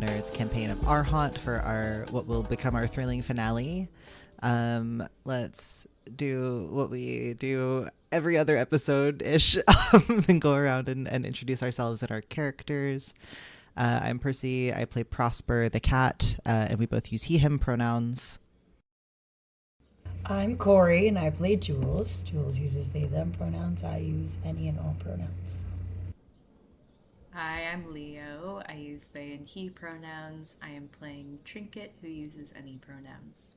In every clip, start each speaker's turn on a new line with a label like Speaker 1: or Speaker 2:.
Speaker 1: Nerds campaign of our haunt for our what will become our thrilling finale. Let's do what we do every other episode ish, and go around and introduce ourselves and our characters. I'm Percy. I play Prosper the cat, and we both use he/him pronouns.
Speaker 2: I'm Kory, and I play Jules. Jules uses they/them pronouns. I use any and all pronouns.
Speaker 3: Hi, I'm Leo. I use they and he pronouns. I am playing Trinket, who uses any pronouns.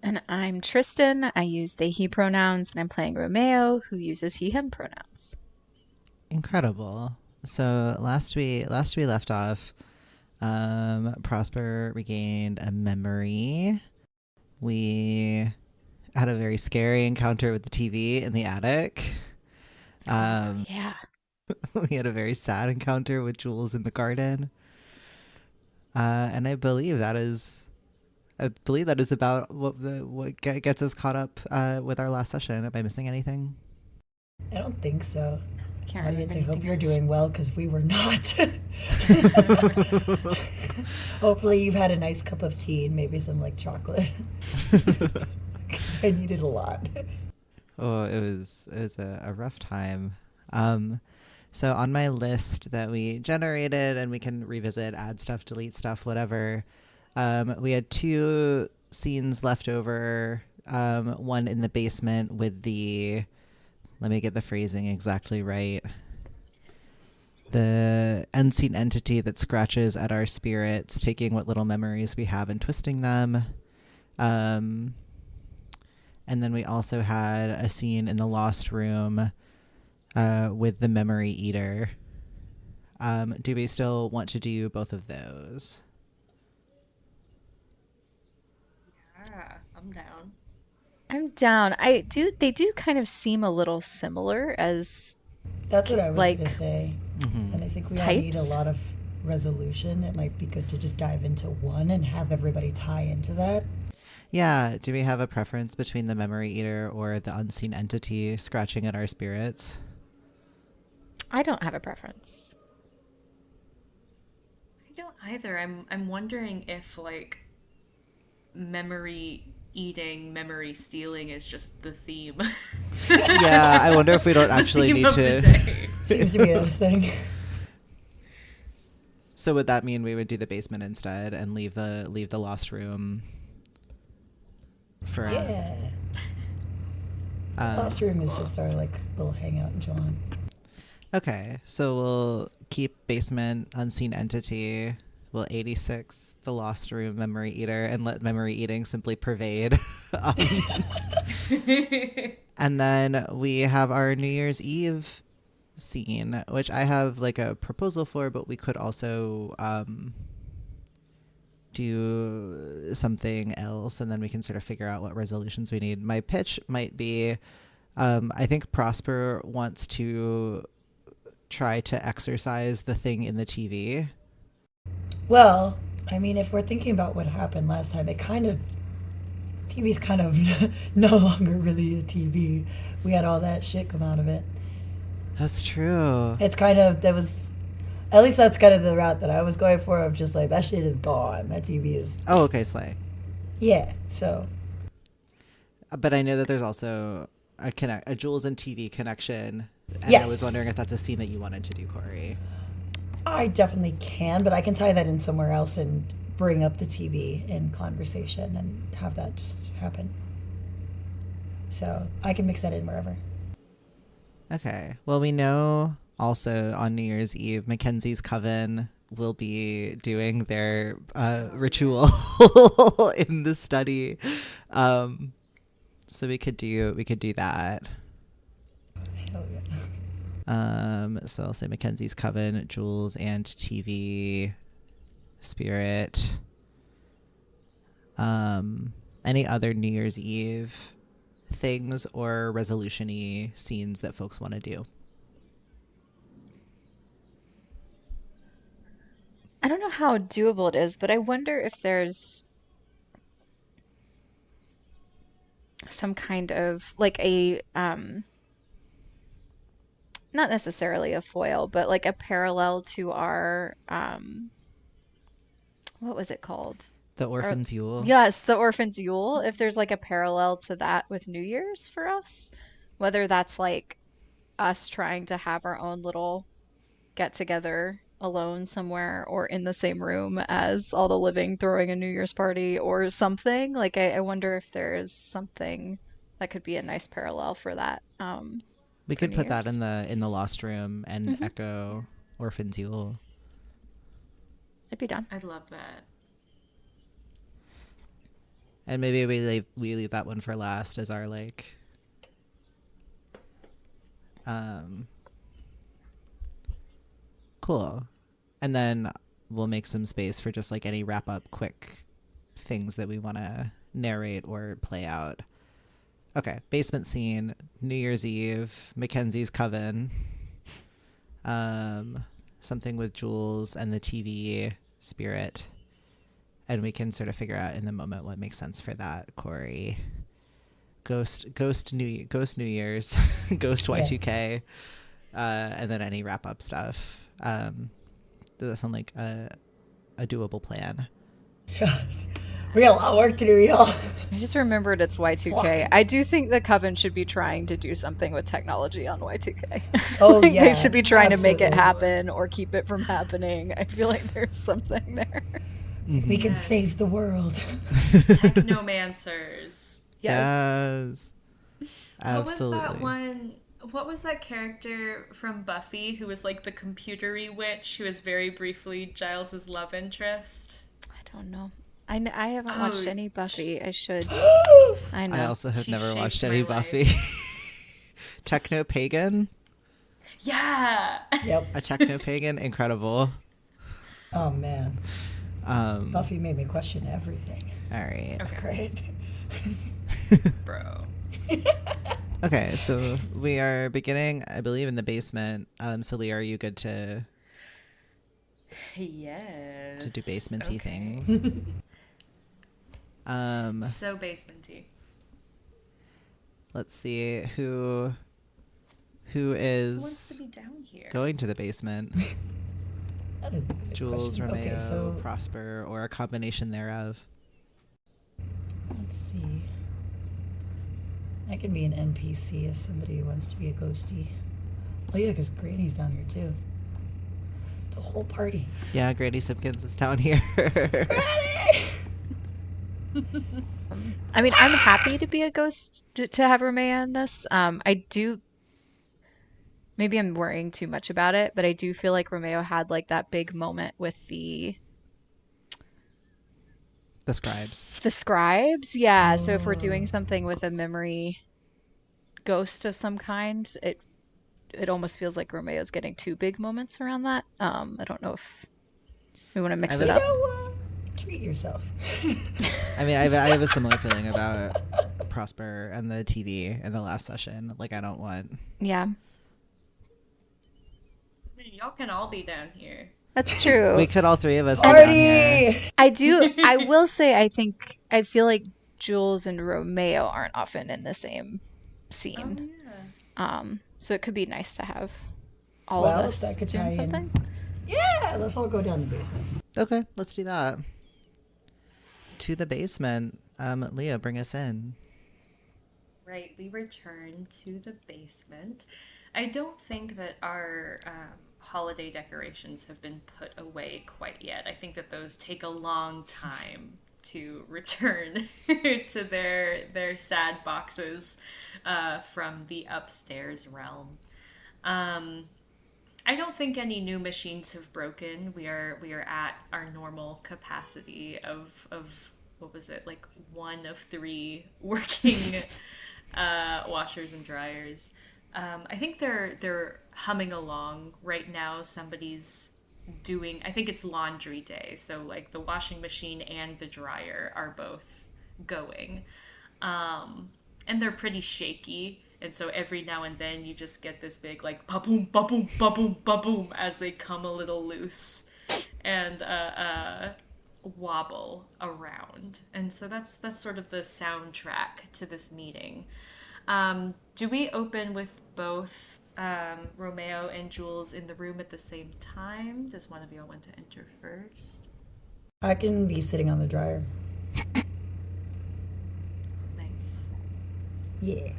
Speaker 4: And I'm Tristan. I use they, he pronouns, and I'm playing Romeo, who uses he, him pronouns.
Speaker 1: Incredible. So last we left off, Prosper regained a memory. We had a very scary encounter with the TV in the attic.
Speaker 4: Yeah.
Speaker 1: We had a very sad encounter with Jules in the garden. And I believe that is about what gets us caught up with our last session. Am I missing anything?
Speaker 2: I don't think so.
Speaker 4: Audience,
Speaker 2: I hope you're doing well, because we were not. Hopefully you've had a nice cup of tea and maybe some chocolate, because I needed a lot.
Speaker 1: Oh, it was a rough time. So on my list that we generated, and we can revisit, add stuff, delete stuff, whatever, we had 2 scenes left over. One in the basement with the, let me get the phrasing exactly right, the unseen entity that scratches at our spirits, taking what little memories we have and twisting them. And then we also had a scene in the lost room with the memory eater. Do we still want to do both of those?
Speaker 3: Yeah, I'm down.
Speaker 4: I'm down. They do kind of seem a little similar as
Speaker 2: That's what I was going to say.
Speaker 1: Mm-hmm.
Speaker 2: And I think we all need a
Speaker 4: types.
Speaker 2: lot of resolution. It might be good to just dive into one and have everybody tie into that.
Speaker 1: Yeah, do we have a preference between the memory eater or the unseen entity scratching at our spirits?
Speaker 4: I don't have a preference.
Speaker 3: I don't either. I'm wondering if memory eating, memory stealing is just the theme.
Speaker 1: Yeah, I wonder if we don't actually
Speaker 3: Theme
Speaker 1: need
Speaker 3: of the
Speaker 1: to.
Speaker 3: day.
Speaker 2: Seems to be a thing.
Speaker 1: So would that mean we would do the basement instead and leave the lost room first?
Speaker 2: Yeah. Lost room is just our little hangout and John.
Speaker 1: Okay, so we'll keep basement, unseen entity. We'll 86 the lost room, memory eater, and let memory eating simply pervade. And then we have our New Year's Eve scene, which I have a proposal for, but we could also do something else, and then we can sort of figure out what resolutions we need. My pitch might be, I think Prosper wants to try to exercise the thing in the TV.
Speaker 2: Well, I mean, if we're thinking about what happened last time, TV's kind of no longer really a TV. We had all that shit come out of it.
Speaker 1: That's true.
Speaker 2: It's at least that's kind of the route that I was going for. I'm just that shit is gone. That TV is.
Speaker 1: Oh, okay, Slay.
Speaker 2: Yeah, so.
Speaker 1: But I know that there's also a Jules and TV connection. And
Speaker 2: Yes.
Speaker 1: I was wondering if that's a scene that you wanted to do, Kory.
Speaker 2: I definitely can, but I can tie that in somewhere else and bring up the TV in conversation and have that just happen. So I can mix that in wherever.
Speaker 1: Okay. Well, we know also on New Year's Eve, Mackenzie's coven will be doing their ritual in the study. So we could do that.
Speaker 2: Hell yeah.
Speaker 1: So I'll say Mackenzie's coven, Jules, and TV spirit. Any other New Year's Eve things or resolution-y scenes that folks want to do?
Speaker 4: I don't know how doable it is, but I wonder if there's some kind of not necessarily a foil, but a parallel to our what was it called?
Speaker 1: The Orphan's Yule.
Speaker 4: Yes, the Orphan's Yule. If there's like a parallel to that with New Year's for us, whether that's like us trying to have our own little get together alone somewhere or in the same room as all the living throwing a New Year's party or something. Like I wonder if there's something that could be a nice parallel for that.
Speaker 1: We
Speaker 4: for
Speaker 1: could
Speaker 4: New
Speaker 1: put that
Speaker 4: Year's.
Speaker 1: in the Lost Room and
Speaker 4: Mhm.
Speaker 1: echo Orphan's Yule.
Speaker 4: I'd be down.
Speaker 3: I'd love that.
Speaker 1: And maybe we leave that one for last as our like cool. And then we'll make some space for just like any wrap up quick things that we want to narrate or play out. Okay, basement scene, New Year's Eve, Mackenzie's coven. Something with Jules and the TV spirit. And we can sort of figure out in the moment what makes sense for that, Kory. Ghost New Year's, Ghost Y2K, and then any wrap up stuff. Does that sound like a doable plan?
Speaker 2: Yeah. We got a lot of work to do, y'all.
Speaker 4: I just remembered it's Y2K. I do think the Coven should be trying to do something with technology on Y2K.
Speaker 2: Oh,
Speaker 4: Like,
Speaker 2: yeah.
Speaker 4: they should be trying to make it
Speaker 2: Absolutely.
Speaker 4: happen or keep it from happening. I feel like there's something there.
Speaker 2: We can
Speaker 3: Yes.
Speaker 2: save the world.
Speaker 3: Technomancers.
Speaker 1: Yes. Absolutely.
Speaker 3: What was that one? What was that character from Buffy who was like the computery witch who was very briefly Giles's love interest?
Speaker 4: I don't know. I haven't
Speaker 3: Oh,
Speaker 4: watched any Buffy. I should. I know.
Speaker 1: I also have
Speaker 3: She
Speaker 1: never
Speaker 3: shaped
Speaker 1: watched
Speaker 3: my
Speaker 1: any
Speaker 3: life.
Speaker 1: Buffy. Techno pagan,
Speaker 3: Yeah.
Speaker 2: Yep.
Speaker 1: a techno pagan, incredible.
Speaker 2: Oh, man.
Speaker 1: All
Speaker 2: Buffy made me question everything.
Speaker 1: right.
Speaker 3: Okay,
Speaker 2: Great.
Speaker 3: bro.
Speaker 1: Okay, so we are beginning, I believe, in the basement. So Lee, are you good to
Speaker 3: Yes.
Speaker 1: do basementy
Speaker 3: Okay.
Speaker 1: things?
Speaker 3: So basementy.
Speaker 1: Let's see who
Speaker 3: Who wants
Speaker 1: is
Speaker 3: to be down here?
Speaker 1: going to the basement.
Speaker 2: That is a good
Speaker 1: Jules,
Speaker 2: question.
Speaker 1: Romeo,
Speaker 2: Okay, so
Speaker 1: Prosper, or a combination thereof.
Speaker 2: let's see. I can be an NPC if somebody wants to be a ghosty. Oh yeah, because Granny's down here too. It's a whole party.
Speaker 1: Yeah, Grady Simpkins is down here.
Speaker 2: Granny!
Speaker 4: I mean, I'm happy to be a ghost to have Romeo in this. I do. Maybe I'm worrying too much about it, but I do feel like Romeo had like that big moment with the
Speaker 1: Scribes.
Speaker 4: scribes. Yeah. So if we're
Speaker 2: Oh.
Speaker 4: doing something with a memory ghost of some kind, it almost feels like Romeo's getting two big moments around that. I don't know if we want to mix
Speaker 1: I
Speaker 4: it
Speaker 1: was-
Speaker 4: up.
Speaker 2: So, treat yourself.
Speaker 1: I mean, I have a similar feeling about Prosper and the TV in the last session. Like, I don't want.
Speaker 4: Yeah,
Speaker 3: Y'all can all be down here.
Speaker 4: that's true.
Speaker 1: We could all three of us be down here.
Speaker 2: Party!
Speaker 4: I will say, I feel like Jules and Romeo aren't often in the same scene.
Speaker 3: Yeah.
Speaker 4: So it could be nice to have all
Speaker 2: Well,
Speaker 4: of us
Speaker 2: that could
Speaker 4: doing
Speaker 2: tie in.
Speaker 4: something.
Speaker 2: Yeah, let's all go down the basement.
Speaker 1: Okay, let's do that. To the basement. Leah, bring us in.
Speaker 3: Right, we return to the basement. I don't think that our holiday decorations have been put away quite yet. I think that those take a long time to return to their sad boxes from the upstairs realm. I don't think any new machines have broken. We are at our normal capacity of what was it, like 1 of 3 working washers and dryers. I think they're humming along right now. Somebody's doing, I think it's laundry day, so like the washing machine and the dryer are both going, and they're pretty shaky. And so every now and then you just get this big like ba-boom, ba-boom, ba-boom, ba-boom as they come a little loose and wobble around. And so that's sort of the soundtrack to this meeting. Do we open with both Romeo and Jules in the room at the same time? Does one of y'all want to enter first?
Speaker 2: I can be sitting on the dryer.
Speaker 3: Nice.
Speaker 2: Yeah.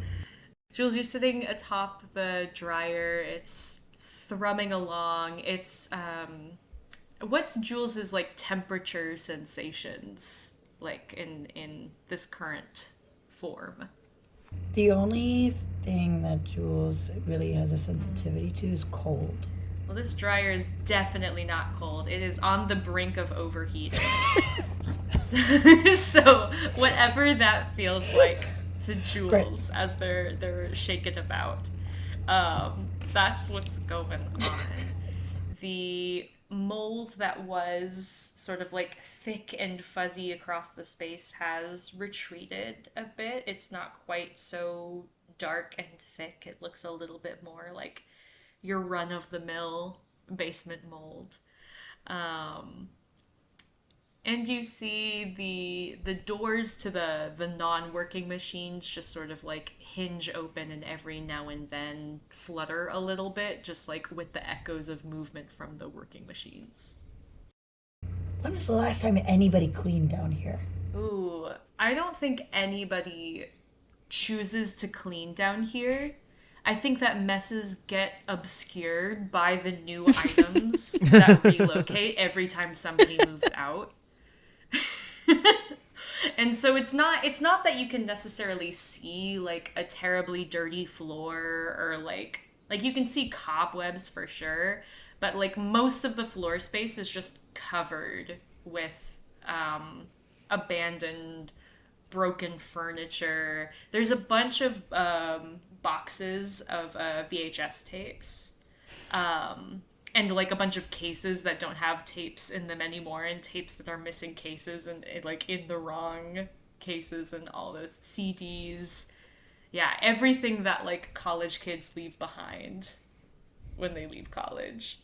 Speaker 3: Jules, you're sitting atop the dryer. It's thrumming along. It's what's Jules's like temperature sensations like in this current form?
Speaker 2: The only thing that Jules really has a sensitivity to is cold.
Speaker 3: Well, this dryer is definitely not cold. It is on the brink of overheating. So whatever that feels like to Jules
Speaker 2: Great.
Speaker 3: as they're shaken about, that's what's going on. The mold that was sort of like thick and fuzzy across the space has retreated a bit. It's not quite so dark and thick. It looks a little bit more like your run of the mill basement mold. And you see the doors to the non-working machines just sort of like hinge open and every now and then flutter a little bit, just like with the echoes of movement from the working machines.
Speaker 2: When was the last time anybody cleaned down here?
Speaker 3: Ooh, I don't think anybody chooses to clean down here. I think that messes get obscured by the new items that relocate every time somebody moves out. And so it's not that you can necessarily see like a terribly dirty floor or like you can see cobwebs for sure, but like most of the floor space is just covered with abandoned broken furniture. There's a bunch of boxes of VHS tapes. And like a bunch of cases that don't have tapes in them anymore, and tapes that are missing cases and like in the wrong cases, and all those CDs. Yeah, everything that like college kids leave behind when they leave college.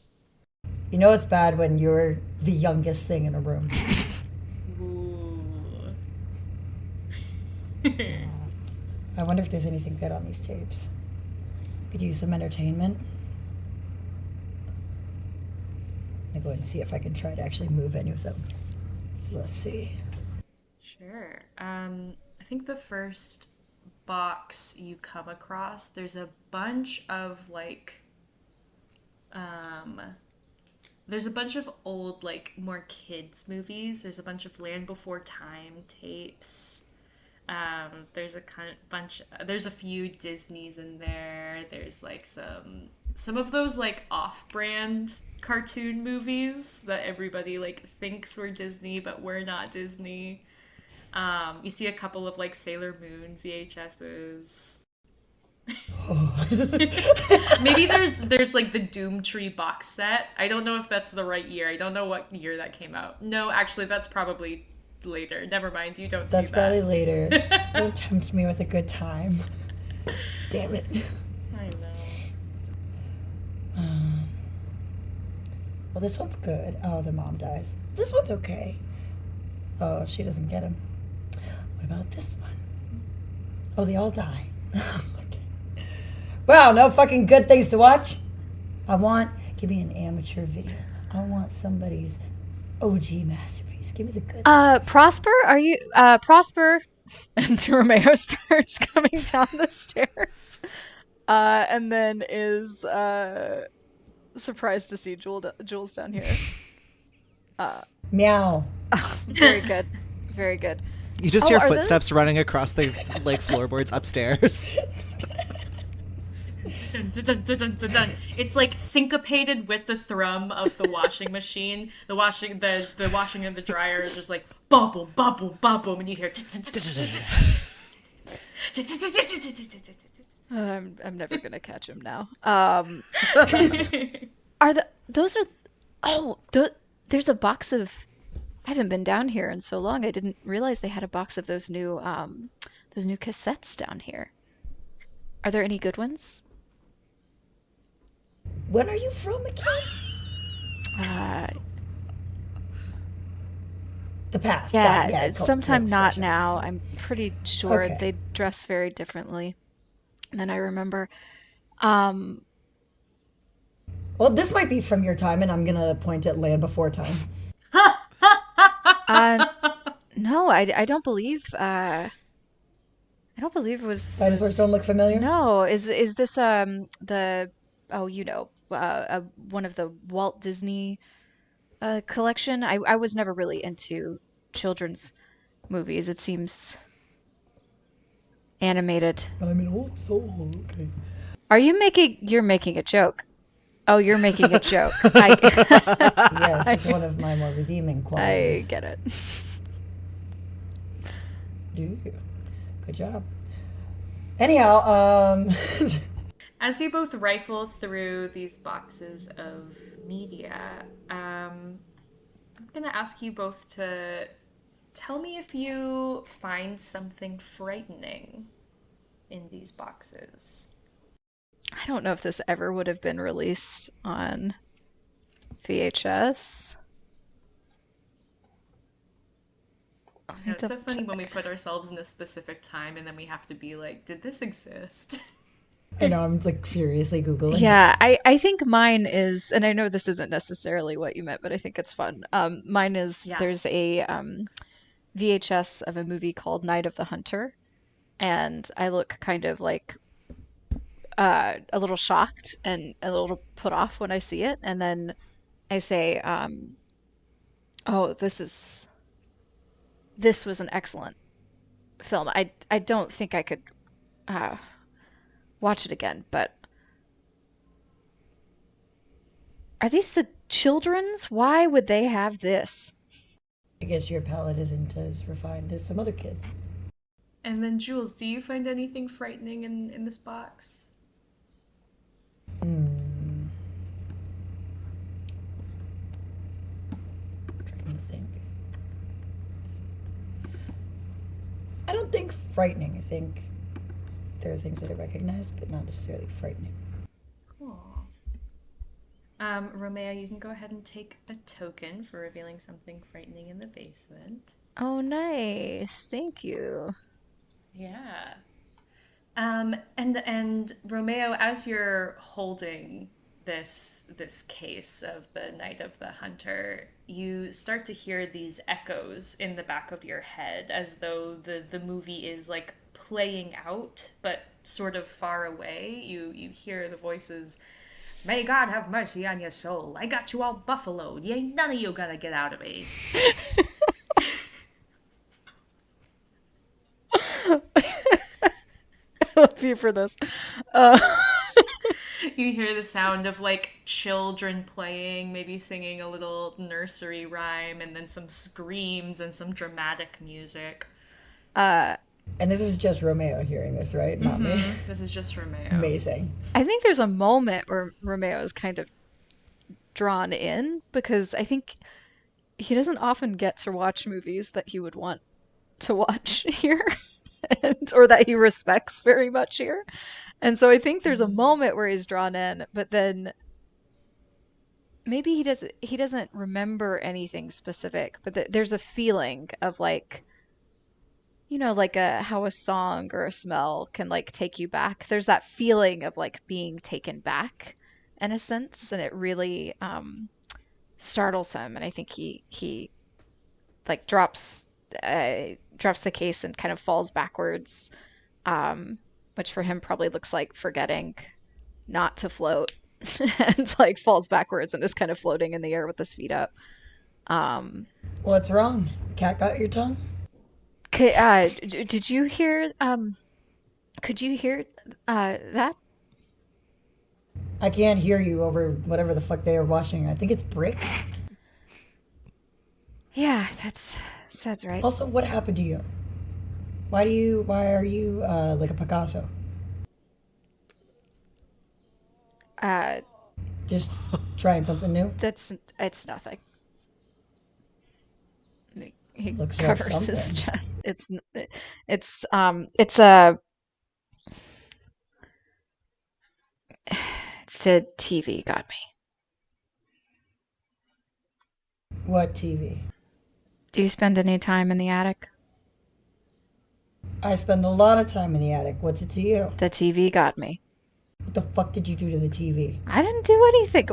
Speaker 2: You know it's bad when you're the youngest thing in a room.
Speaker 3: Ooh.
Speaker 2: I wonder if there's anything good on these tapes. Could use some entertainment. I'm gonna go ahead and see if I can try to actually move any of them. Let's see.
Speaker 3: Sure. I think the first box you come across, there's a bunch of like there's a bunch of old like more kids movies. There's a bunch of Land Before Time tapes. There's there's a few Disneys in there. There's like some of those like off-brand cartoon movies that everybody like thinks were Disney but were not Disney. You see a couple of like Sailor Moon VHSs. Maybe there's like the Doomtree box set. I don't know if that's the right year. I don't know what year that came out. No, actually that's probably later. Never mind, you don't see that.
Speaker 2: That's probably later. Don't tempt me with a good time. Damn it.
Speaker 3: I know.
Speaker 2: Well, this one's good. Oh, the mom dies. This one's okay. Oh, she doesn't get him. What about this one? Oh, they all die. Okay. Wow, no fucking good things to watch. Give me an amateur video. I want somebody's OG masterpiece. Give me the good stuff.
Speaker 4: Prosper, are you Prosper? And Romeo starts coming down the stairs. And then is surprised to see Jules down here.
Speaker 2: Meow.
Speaker 4: Very good. Very good.
Speaker 1: You just hear
Speaker 4: are
Speaker 1: footsteps running across the like floorboards upstairs.
Speaker 3: Dun, dun, dun, dun, dun, dun, dun. It's like syncopated with the thrum of the washing machine. The washing of the dryer is just like bubble, bubble, bubble, and you hear.
Speaker 4: I'm never gonna catch him now. There's a box of. I haven't been down here in so long. I didn't realize they had a box of those new cassettes down here. Are there any good ones?
Speaker 2: When are you from again? The past.
Speaker 4: Yeah, sometime not
Speaker 2: sure.
Speaker 4: now. I'm pretty sure
Speaker 2: Okay.
Speaker 4: they dress very differently than I remember. Um,
Speaker 2: Well, this might be from your time, and I'm gonna point at Land Before Time.
Speaker 4: Uh, no, I don't believe. I don't believe it
Speaker 2: Dinosaurs don't look familiar?
Speaker 4: No, is this the one of the Walt Disney collection? I was never really into children's movies. It seems animated.
Speaker 2: I'm an old soul. Okay.
Speaker 4: You're making a joke. Oh, you're making a joke.
Speaker 2: Yes, it's one of my more redeeming qualities.
Speaker 4: I get it.
Speaker 2: Do you? Good job. Anyhow,
Speaker 3: As you both rifle through these boxes of media, I'm gonna ask you both to tell me if you find something frightening in these boxes.
Speaker 4: I don't know if this ever would have been released on VHS.
Speaker 3: It's so funny when we put ourselves in a specific time and then we have to be like, did this exist?
Speaker 2: I know, I'm like furiously Googling.
Speaker 4: Yeah, I think mine is, and I know this isn't necessarily what you meant, but I think it's fun. Mine is, there's a VHS of a movie called Night of the Hunter, and I look kind of like a little shocked and a little put off when I see it, and then I say, "Oh, this was an excellent film. I don't think I could watch it again, but are these the children's? Why would they have this?"
Speaker 2: I guess your palate isn't as refined as some other kids.
Speaker 3: And then Jules, do you find anything frightening in this box?
Speaker 2: Trying to think. I don't think frightening. I think there are things that I recognize, but not necessarily frightening.
Speaker 3: Cool. Romeo, you can go ahead and take a token for revealing something frightening in the basement.
Speaker 4: Oh, nice. Thank you.
Speaker 3: Yeah. And Romeo, as you're holding this case of the Night of the Hunter, you start to hear these echoes in the back of your head as though the movie is like playing out, but sort of far away. You hear the voices, "May God have mercy on your soul. I got you all buffaloed. You ain't none of you gonna get out of me."
Speaker 4: I love you for this.
Speaker 3: You hear the sound of like children playing, maybe singing a little nursery rhyme, and then some screams and some dramatic music.
Speaker 2: And this is just Romeo hearing this, right? Not me.
Speaker 3: This is just Romeo.
Speaker 2: Amazing.
Speaker 4: I think there's a moment where Romeo is kind of drawn in because I think he doesn't often get to watch movies that he would want to watch here or that he respects very much here. And so I think there's a moment where he's drawn in, but then maybe he doesn't remember anything specific, but there's a feeling of like, you know, like how a song or a smell can like take you back. There's that feeling of like being taken back in a sense, and it really startles him. And I think he like drops the case and kind of falls backwards, which for him probably looks like forgetting not to float, and like falls backwards and is kind of floating in the air with his feet up.
Speaker 2: What's wrong? Cat got your tongue?
Speaker 4: Did you hear? Could you hear that?
Speaker 2: I can't hear you over whatever the fuck they are washing. I think it's bricks.
Speaker 4: Yeah, that's right.
Speaker 2: Also, what happened to you? Why are you like a Picasso? Just trying something new?
Speaker 4: It's nothing. He
Speaker 2: Looks
Speaker 4: covers
Speaker 2: like
Speaker 4: his
Speaker 2: something.
Speaker 4: chest. It's a the TV got me.
Speaker 2: What TV?
Speaker 4: Do you spend any time in the attic?
Speaker 2: I spend a lot of time in the attic. What's it to you?
Speaker 4: The TV got me.
Speaker 2: What the fuck did you do to the TV?
Speaker 4: I didn't do anything.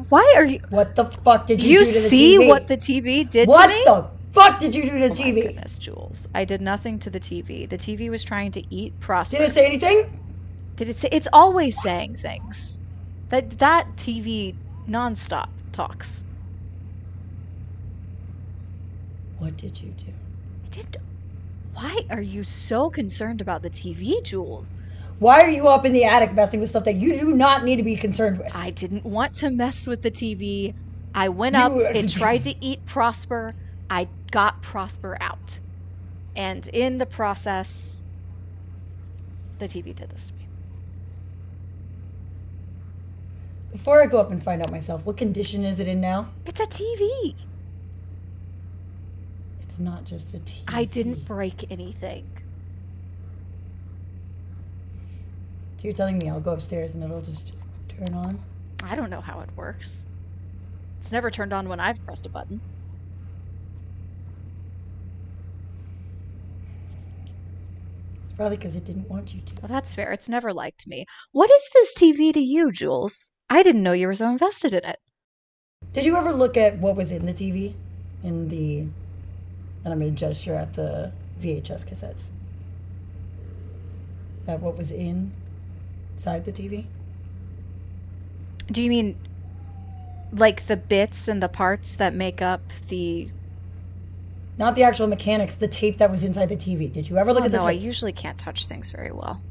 Speaker 4: Why are you?
Speaker 2: What the fuck did
Speaker 4: Do
Speaker 2: you
Speaker 4: you
Speaker 2: do to the
Speaker 4: see
Speaker 2: TV?
Speaker 4: what the TV did
Speaker 2: What
Speaker 4: to me?
Speaker 2: the fuck did you do to the
Speaker 4: Oh
Speaker 2: TV?
Speaker 4: my goodness, Jules. I did nothing to the TV. The TV was trying to eat Prosper.
Speaker 2: Did it say anything?
Speaker 4: Did it say? It's always saying things. That TV nonstop talks.
Speaker 2: What did you do?
Speaker 4: I did. Why are you so concerned about the TV, Jules?
Speaker 2: Why are you up in the attic messing with stuff that you do not need to be concerned with?
Speaker 4: I didn't want to mess with the TV. I went up, it tried to eat Prosper. I got Prosper out. And in the process, the TV did this to me.
Speaker 2: Before I go up and find out myself, what condition is it in now?
Speaker 4: It's a TV.
Speaker 2: It's not just a TV.
Speaker 4: I didn't break anything.
Speaker 2: So you're telling me I'll go upstairs and it'll just turn on?
Speaker 4: I don't know how it works. It's never turned on when I've pressed a button.
Speaker 2: Probably because it didn't want you to.
Speaker 4: Well, that's fair. It's never liked me. What is this TV to you, Jules? I didn't know you were so invested in it.
Speaker 2: Did you ever look at what was in the TV? And I made a gesture at the VHS cassettes. At what was inside the TV?
Speaker 4: Do you mean like the bits and the parts that make up the...
Speaker 2: Not the actual mechanics, the tape that was inside the TV. Did you ever look at the tape?
Speaker 4: No, I usually can't touch things very well.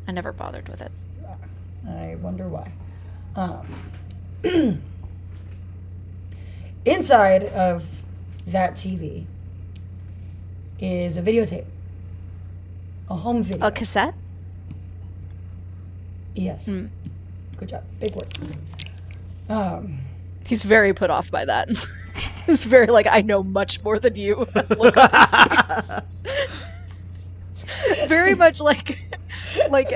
Speaker 4: I never bothered with it.
Speaker 2: I wonder why. Inside of that TV is a videotape. A home video.
Speaker 4: A cassette?
Speaker 2: Yes. Good job. Big words.
Speaker 4: He's very put off by that. He's very like, I know much more than you. Look on his face. Very much like like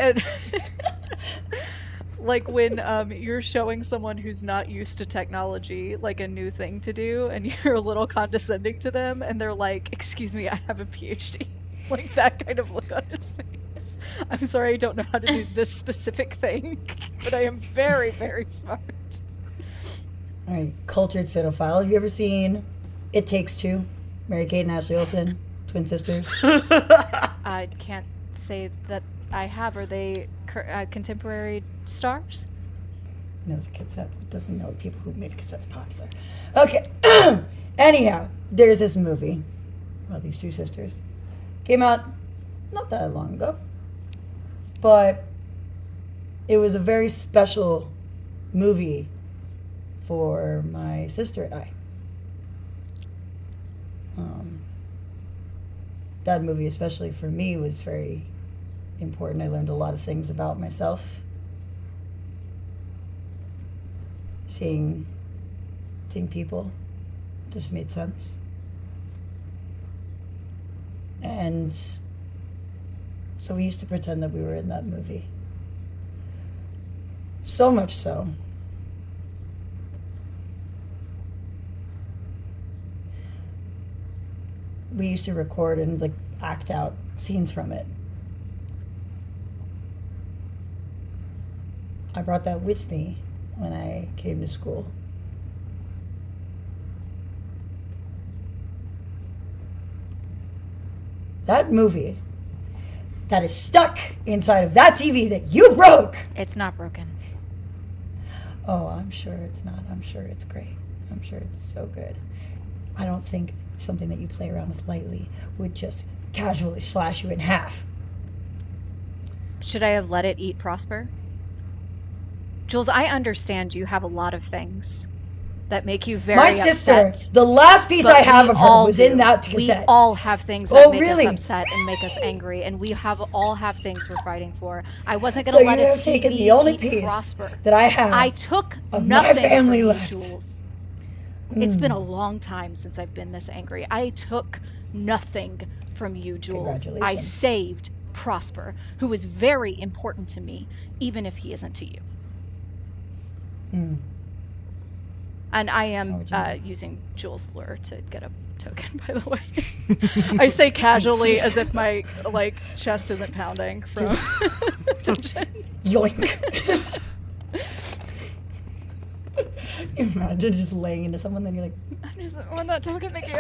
Speaker 4: when you're showing someone who's not used to technology like a new thing to do, and you're a little condescending to them, and they're like, "Excuse me, I have a PhD." Like that kind of look on his face. I'm sorry, I don't know how to do this specific thing, but I am very, very smart.
Speaker 2: All right, cultured cinephile. Have you ever seen It Takes Two? Mary-Kate and Ashley Olsen, twin sisters.
Speaker 4: I can't say that I have. Are they contemporary stars?
Speaker 2: Knows a cassette, doesn't know people who made cassettes popular. Okay. Anyhow, there's this movie about these two sisters. Came out not that long ago, but it was a very special movie for my sister and I. That movie, especially for me, was very important. I learned a lot of things about myself. Seeing people just made sense. And so we used to pretend that we were in that movie. So much so we used to record and like act out scenes from it. I brought that with me when I came to school. That movie that is stuck inside of that TV that you broke.
Speaker 4: It's not broken.
Speaker 2: Oh, I'm sure it's not. I'm sure it's great. I'm sure it's so good. I don't think something that you play around with lightly would just casually slash you in half.
Speaker 4: Should I have let it eat Prosper? Jules, I understand you have a lot of things that make you very upset.
Speaker 2: My sister, the last piece I have of her was in that cassette.
Speaker 4: We all have things that make
Speaker 2: really?
Speaker 4: us upset and make us angry, and we all have things we're fighting for. I wasn't going to let it
Speaker 2: So you have taken the only piece
Speaker 4: Prosper.
Speaker 2: that I have
Speaker 4: I took
Speaker 2: of
Speaker 4: nothing
Speaker 2: my family
Speaker 4: from
Speaker 2: left.
Speaker 4: you, Jules. It's been a long time since I've been this angry. I took nothing from you, Jules. I
Speaker 2: Congratulations.
Speaker 4: saved Prosper, who is very important to me, even if he isn't to you. And I am using Jules' lure to get a token, by the way. I say casually as if my chest isn't pounding from tension.
Speaker 2: Yoink. Imagine just laying into someone, then you're like,
Speaker 4: I just want that token, thank you.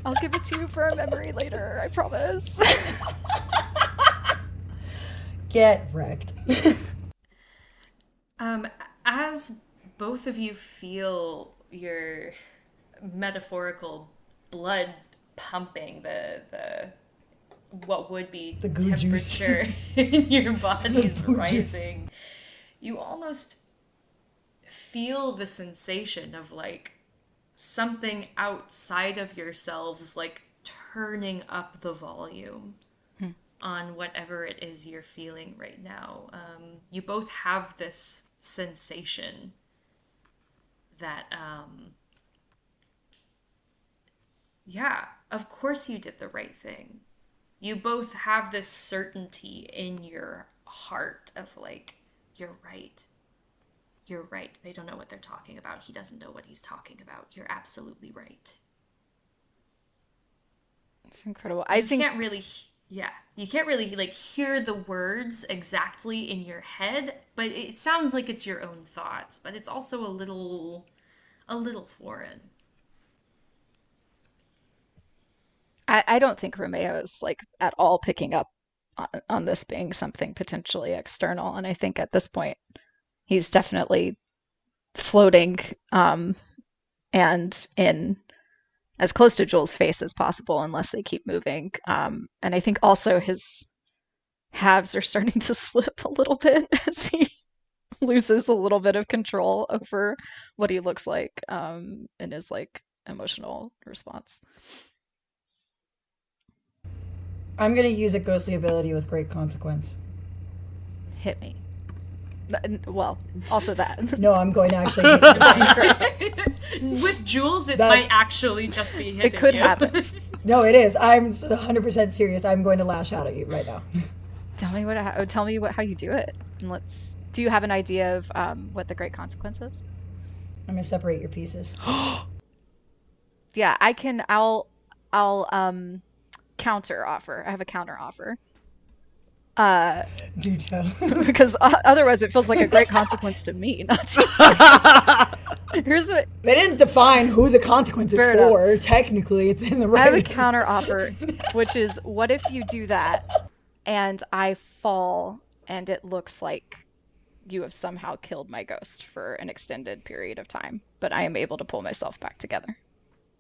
Speaker 4: I'll give it to you for a memory later, I promise.
Speaker 2: Get wrecked.
Speaker 3: As both of you feel your metaphorical blood pumping, the what would be
Speaker 2: The goo juice.
Speaker 3: temperature in your bodies
Speaker 2: goo juice.
Speaker 3: rising, you almost feel the sensation of like something outside of yourselves like turning up the volume on whatever it is you're feeling right now. You both have this sensation that yeah, of course you did the right thing. You both have this certainty in your heart of like, you're right. You're right. They don't know what they're talking about. He doesn't know what he's talking about. You're absolutely right.
Speaker 4: It's incredible.
Speaker 3: You can't really like hear the words exactly in your head, but it sounds like it's your own thoughts, but it's also a little foreign.
Speaker 4: I don't think Romeo is like at all picking up on this being something potentially external, and I think at this point he's definitely floating and in as close to Jules' face as possible unless they keep moving. And I think also his halves are starting to slip a little bit as he loses a little bit of control over what he looks like in his like emotional response.
Speaker 2: I'm going to use a ghostly ability with great consequence.
Speaker 4: Hit me. Well, also that.
Speaker 2: No, I'm going to actually hit you.
Speaker 3: With Jules, it might actually just be hitting
Speaker 4: It could
Speaker 3: you.
Speaker 4: happen.
Speaker 2: No, it is. I'm 100% serious. I'm going to lash out at you right now.
Speaker 4: Tell me how you do it. And do you have an idea of what the great consequence is?
Speaker 2: I'm going to separate your pieces.
Speaker 4: Yeah, I'll counter offer. I have a counter offer.
Speaker 2: Do tell.
Speaker 4: Because otherwise it feels like a great consequence to me, not to you. Here's what
Speaker 2: They didn't define who the consequence is
Speaker 4: Fair
Speaker 2: for. Technically, it's in the
Speaker 4: I have a
Speaker 2: writing.
Speaker 4: counter offer, which is what if you do that and I fall and it looks like you have somehow killed my ghost for an extended period of time, but I am able to pull myself back together.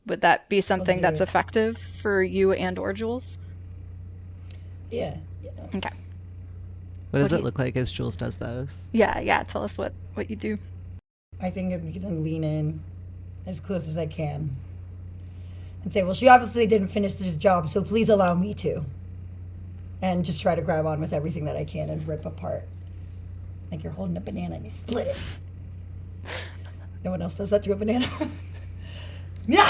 Speaker 4: Would that be something that's effective for you and or Jules?
Speaker 2: Yeah.
Speaker 4: Okay.
Speaker 1: What does it look like as Jules does those?
Speaker 4: Yeah. Tell us what you do.
Speaker 2: I think I'm going to lean in as close as I can and say, well, she obviously didn't finish the job, so please allow me to. And just try to grab on with everything that I can and rip apart. Like you're holding a banana and you split it. No one else does that to a banana. Yeah.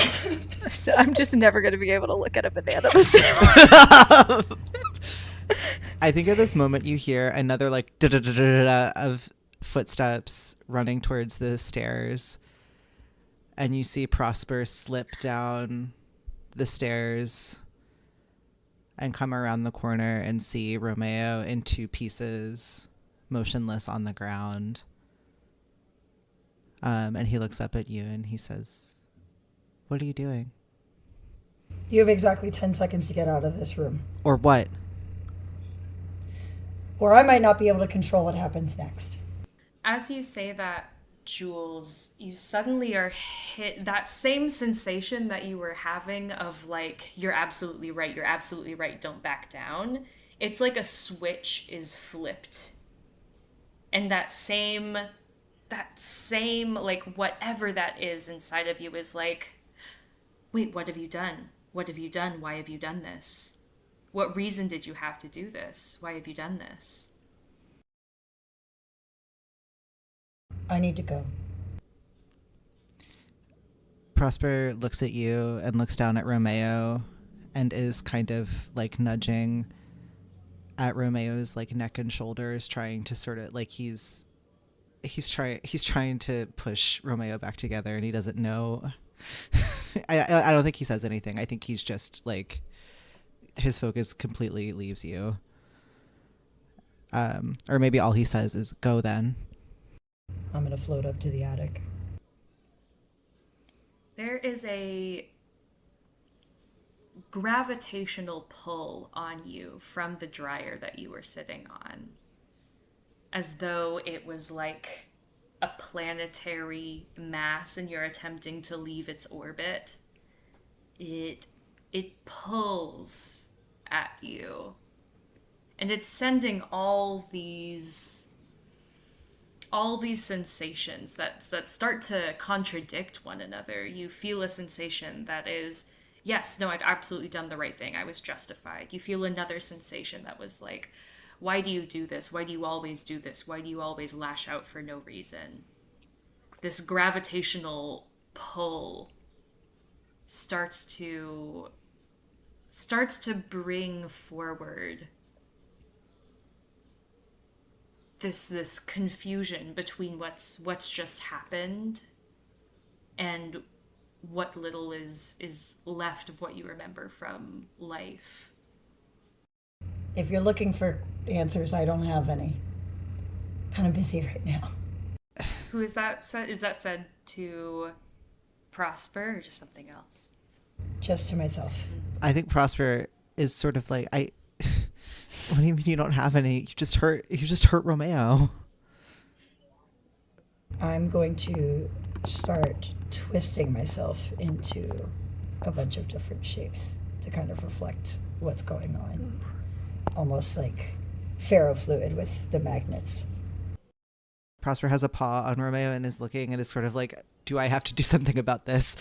Speaker 4: I'm just never going to be able to look at a banana the same way.
Speaker 1: I think at this moment you hear another like da-da-da-da-da of footsteps running towards the stairs, and you see Prosper slip down the stairs and come around the corner and see Romeo in two pieces, motionless on the ground. And he looks up at you and he says, "What are you doing?"
Speaker 2: You have exactly 10 seconds to get out of this room.
Speaker 1: Or what?
Speaker 2: Or I might not be able to control what happens next.
Speaker 3: As you say that, Jules, you suddenly are hit that same sensation that you were having of like, you're absolutely right, don't back down. It's like a switch is flipped. And that same like whatever that is inside of you is like, wait, what have you done? What have you done? Why have you done this? What reason did you have to do this? Why have you done this?
Speaker 2: I need to go.
Speaker 1: Prosper looks at you and looks down at Romeo and is kind of like nudging at Romeo's like neck and shoulders, trying to sort of like he's trying to push Romeo back together, and he doesn't know. I don't think he says anything. I think he's just like his focus completely leaves you. Or maybe all he says is "go then."
Speaker 2: I'm going to float up to the attic.
Speaker 3: There is a gravitational pull on you from the dryer that you were sitting on, as though it was like a planetary mass and you're attempting to leave its orbit. It pulls at you, and it's sending all these sensations that start to contradict one another. You feel a sensation that is, yes, no, I've absolutely done the right thing, I was justified. You feel another sensation that was like, why do you do this? Why do you always do this? Why do you always lash out for no reason? This gravitational pull starts to bring forward this confusion between what's just happened and what little is left of what you remember from life.
Speaker 2: If you're looking for answers, I don't have any. Kind of busy right now.
Speaker 3: Who is that said? Is that said to Prosper or just something else?
Speaker 2: Just to myself.
Speaker 1: I think Prosper is sort of like, what do you mean you don't have any? You just hurt Romeo.
Speaker 2: I'm going to start twisting myself into a bunch of different shapes to kind of reflect what's going on. Almost like ferrofluid with the magnets.
Speaker 1: Prosper has a paw on Romeo and is looking and is sort of like, do I have to do something about this?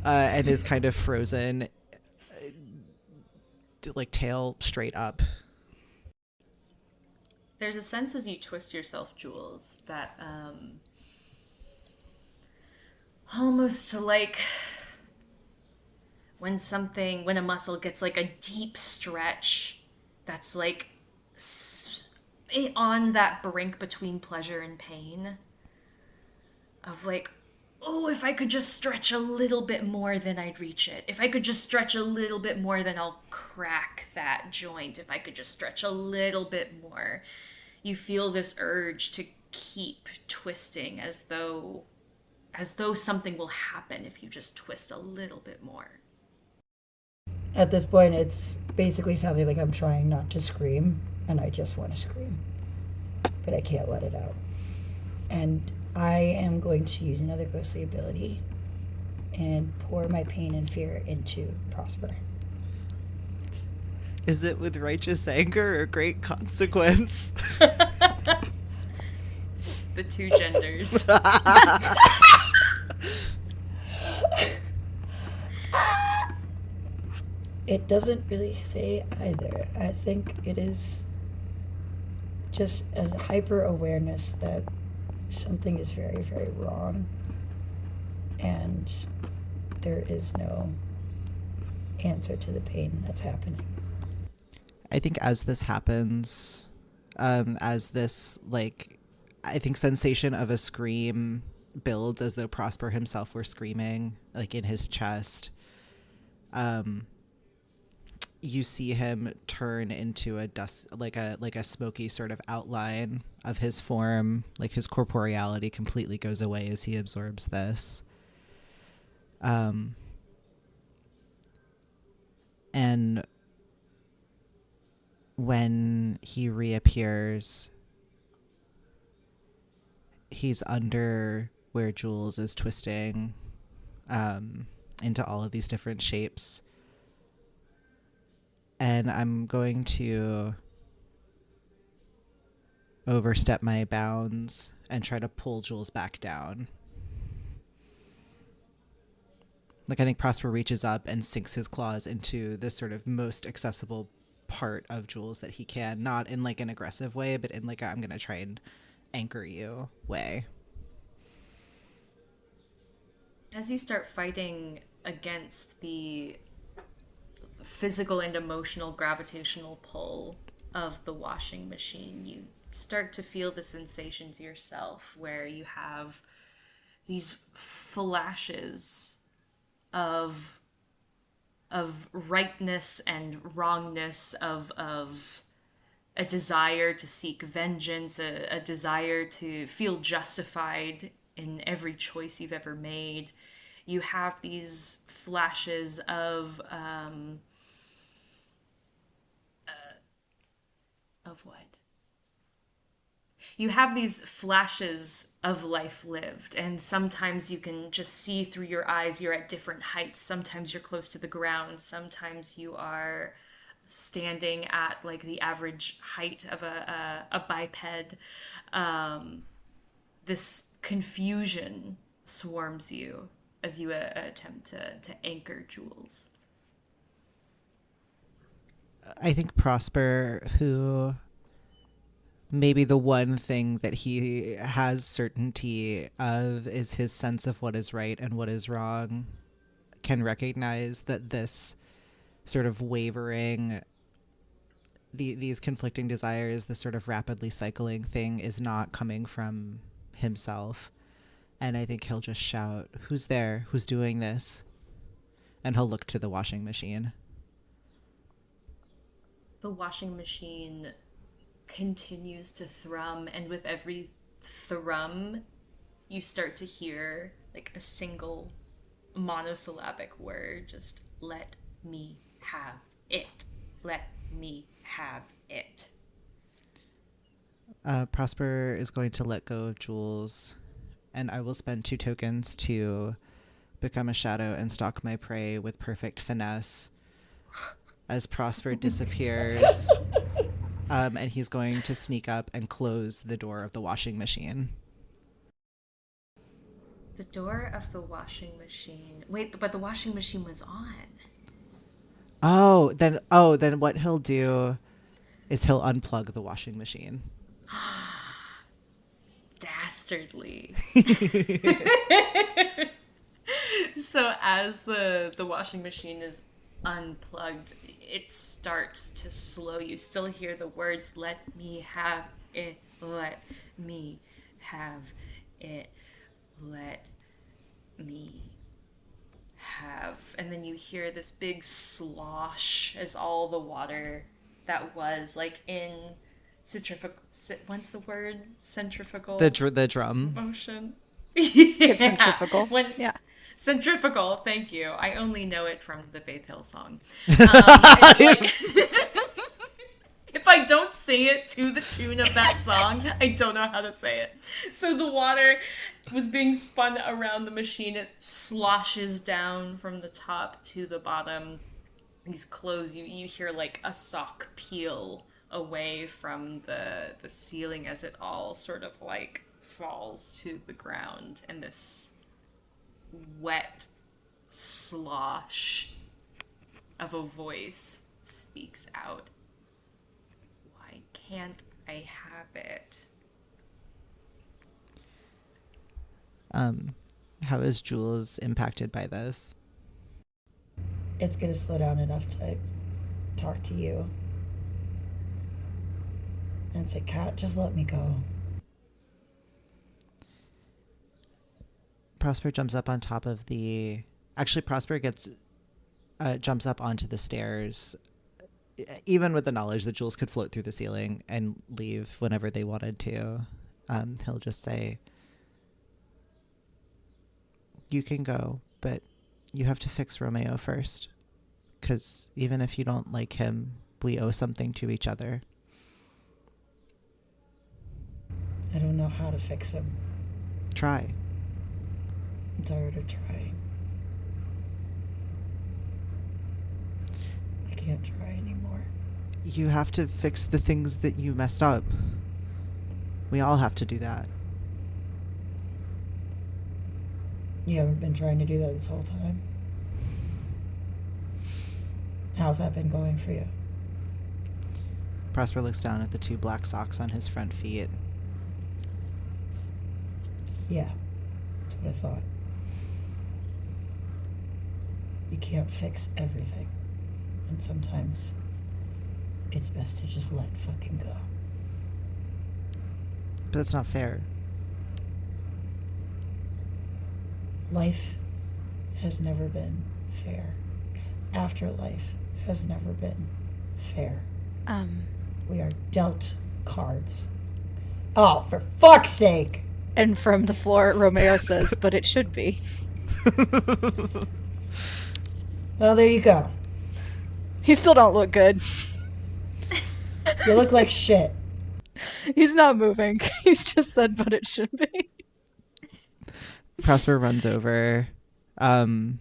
Speaker 1: And is kind of frozen, like tail straight up.
Speaker 3: There's a sense as you twist yourself, Jules, that almost like when a muscle gets like a deep stretch that's like on that brink between pleasure and pain of like, oh, if I could just stretch a little bit more, then I'd reach it. If I could just stretch a little bit more, then I'll crack that joint. If I could just stretch a little bit more. You feel this urge to keep twisting as though something will happen if you just twist a little bit more.
Speaker 2: At this point, it's basically sounding like I'm trying not to scream, and I just want to scream. But I can't let it out. And I am going to use another ghostly ability and pour my pain and fear into Prosper.
Speaker 1: Is it with righteous anger or great consequence?
Speaker 3: The two genders.
Speaker 2: It doesn't really say either. I think it is just a hyper awareness that something is very, very wrong, and there is no answer to the pain that's happening.
Speaker 1: I think as this happens, as this, like, I think sensation of a scream builds as though Prosper himself were screaming, like in his chest. You see him turn into a dust, like a smoky sort of outline of his form, like his corporeality completely goes away as he absorbs this. And when he reappears, he's under where Jules is twisting into all of these different shapes. And I'm going to overstep my bounds and try to pull Jules back down. Like, I think Prosper reaches up and sinks his claws into this sort of most accessible part of Jules that he can, not in like an aggressive way, but in like a, I'm going to try and anchor you way.
Speaker 3: As you start fighting against the physical and emotional gravitational pull of the washing machine, you start to feel the sensations yourself, where you have these flashes of rightness and wrongness, of a desire to seek vengeance, a desire to feel justified in every choice you've ever made. You have these flashes of of what? You have these flashes of life lived, and sometimes you can just see through your eyes. You're at different heights. Sometimes you're close to the ground. Sometimes you are standing at like the average height of a biped. This confusion swarms you as you attempt to anchor Jules.
Speaker 1: I think Prosper, who maybe the one thing that he has certainty of is his sense of what is right and what is wrong, can recognize that this sort of wavering, these conflicting desires, this sort of rapidly cycling thing is not coming from himself. And I think he'll just shout, "Who's there? Who's doing this?" And he'll look to the washing machine.
Speaker 3: The washing machine continues to thrum, and with every thrum, you start to hear like a single monosyllabic word, just "let me have it. Let me have it."
Speaker 1: Prosper is going to let go of Jules, and I will spend 2 tokens to become a shadow and stalk my prey with perfect finesse as Prosper disappears. And he's going to sneak up and close the door of the washing machine.
Speaker 3: The door of the washing machine. Wait, but the washing machine was on.
Speaker 1: Oh, then what he'll do is he'll unplug the washing machine.
Speaker 3: Dastardly. So as the washing machine is unplugged, it starts to slow. You still hear the words, "Let me have it, let me have it, let me have," and then you hear this big slosh as all the water that was like in centrifugal, what's the word? Centrifugal?
Speaker 1: The drum.
Speaker 3: Motion.
Speaker 4: It's centrifugal.
Speaker 3: Yeah. Centrifugal, thank you. I only know it from the Faith Hill song. If I don't say it to the tune of that song, I don't know how to say it. So the water was being spun around the machine. It sloshes down from the top to the bottom. These clothes, you hear like a sock peel away from the ceiling as it all sort of like falls to the ground, and this wet slosh of a voice speaks out. "Why can't I have it?"
Speaker 1: How is Jules impacted by this?
Speaker 2: It's going to slow down enough to talk to you and say, "Cat, just let me go."
Speaker 1: Prosper jumps up on top of the... Actually, Prosper jumps up onto the stairs, even with the knowledge that Jules could float through the ceiling and leave whenever they wanted to. He'll just say, "You can go, but you have to fix Romeo first. Because even if you don't like him, we owe something to each other."
Speaker 2: I don't know how to fix him.
Speaker 1: Try.
Speaker 2: I'm tired of trying. I can't try anymore.
Speaker 1: You have to fix the things that you messed up. We all have to do that.
Speaker 2: You haven't been trying to do that this whole time? How's that been going for you?
Speaker 1: Prosper looks down at the 2 black socks on his front feet.
Speaker 2: Yeah, that's what I thought. You can't fix everything. And sometimes it's best to just let fucking go.
Speaker 1: But that's not fair.
Speaker 2: Life has never been fair. Afterlife has never been fair. We are dealt cards. Oh, for fuck's sake!
Speaker 4: And from the floor, Romeo says, "But it should be."
Speaker 2: Well, there you go.
Speaker 4: You still don't look good.
Speaker 2: You look like shit.
Speaker 4: He's not moving. He's just said, but it should be.
Speaker 1: Prosper runs over, and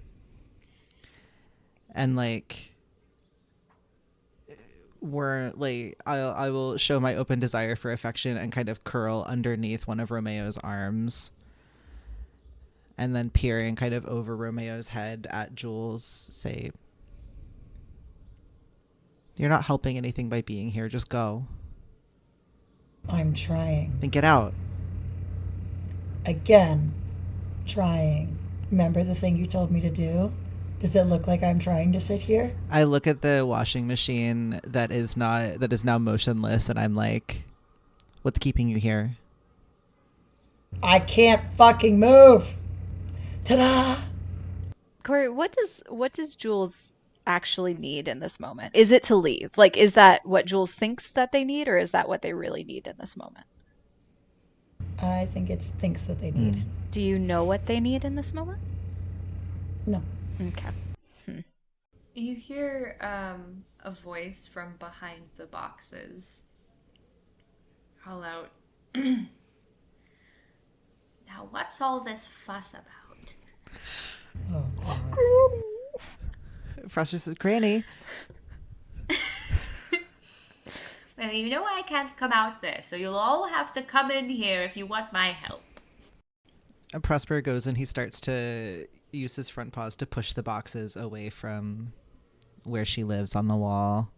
Speaker 1: like I will show my open desire for affection and kind of curl underneath one of Romeo's arms, and then peering kind of over Romeo's head at Jules, say, "You're not helping anything by being here. Just go."
Speaker 2: I'm trying.
Speaker 1: Then get out.
Speaker 2: Again, trying. Remember the thing you told me to do? Does it look like I'm trying to sit here?
Speaker 1: I look at the washing machine that is now motionless, and I'm like, "What's keeping you here?"
Speaker 2: I can't fucking move. Ta-da!
Speaker 4: Kory, what does Jules actually need in this moment? Is it to leave? Like, is that what Jules thinks that they need, or is that what they really need in this moment?
Speaker 2: I think it thinks that they need.
Speaker 4: Do you know what they need in this moment?
Speaker 2: No.
Speaker 4: Okay.
Speaker 3: You hear a voice from behind the boxes call out, "Now what's all this fuss about?"
Speaker 2: Oh, God.
Speaker 1: Prosper says, "Granny."
Speaker 3: Well, you know I can't come out there, so you'll all have to come in here if you want my help.
Speaker 1: And Prosper goes and he starts to use his front paws to push the boxes away from where she lives on the wall.